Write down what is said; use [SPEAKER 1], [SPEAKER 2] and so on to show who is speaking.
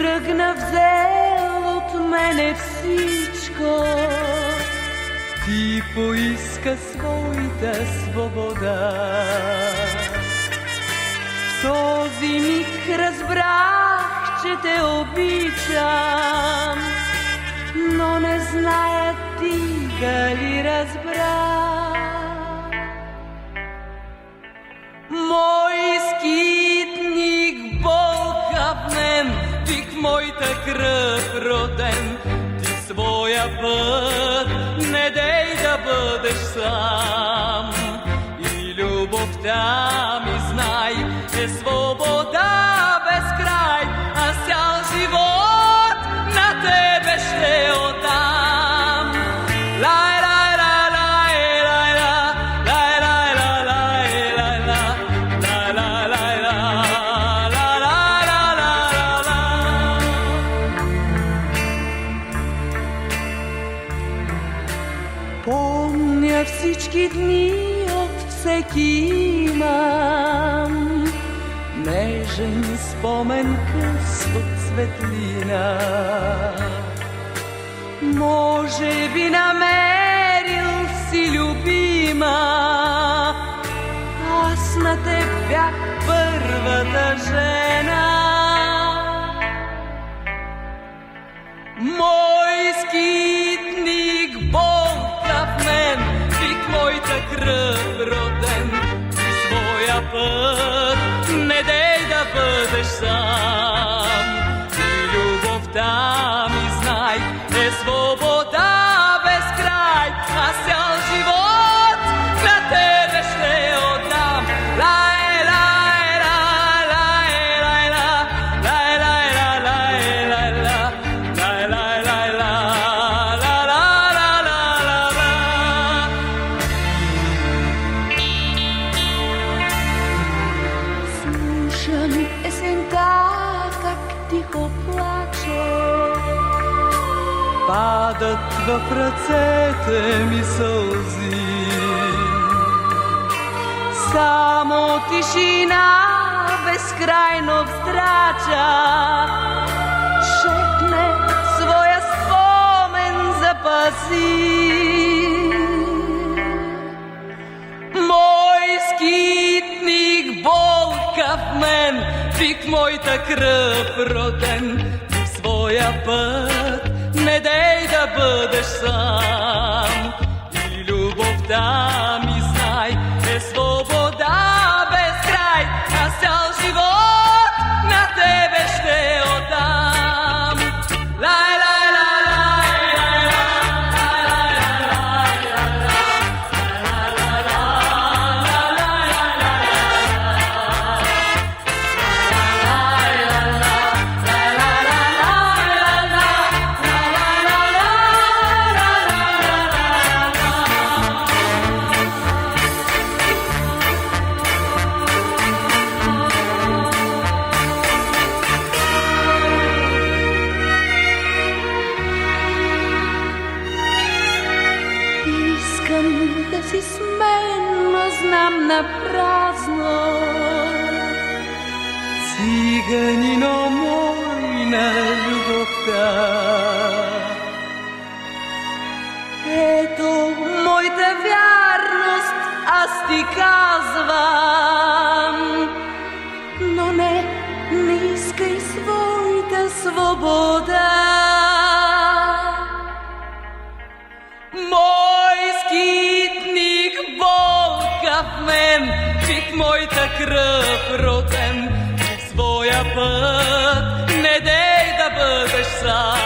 [SPEAKER 1] тръгна, взел от мене всичко. Ти поиска своята свобода. В този миг разбрах, че те обичам, но не зная ти дали разбра. Мой скитник, болка в мен, ти в моята кръв роден, ти своя път не дей да бъдеш сам. И любовта ми, знай, е свобода без край, а цял живот на тебе ще отдам. Лай, лай, лай, лай, лай, лай, лай, лай, лай, лай, лай, лай, лай, лай, лай, лай. Помня всички дни, от всеки имам нежен спомен, къс от светлина. Може би намерил си любима, аз на теб бях първата жена. Мой скитник, болка в мен, ти в моята кръв роден, ти своя път не дей да бъдеш сам. И любовта ми, знай, е свобода без край, а цял живот на тебе ще отдам. Лай, лай, лай, лай, лай, лай, лай, лай, лай, лай, лай, лай, лай, лай. Слушам есента, как тихо плаче, падат в ръцете ми сълзи. Само тишина безкрайно встрача, шепне своя спомен запази. Мой скитник, болка в мен, ти в моята кръв роден, ти в своя път не дей да бъдеш сам. И любовта ми, знай, е свобода без край, а цял живот на тебе ще отдам. Лай, лай, лай, лай, лай, да си с мен, но знам напразно. Циганино мой на любовта, ето моята вярност, аз ти казвам, но не искай своята свобода. Мой скитник, болка в мен, ти в моята кръв роден, ти в своя път не дей да бъдеш сам.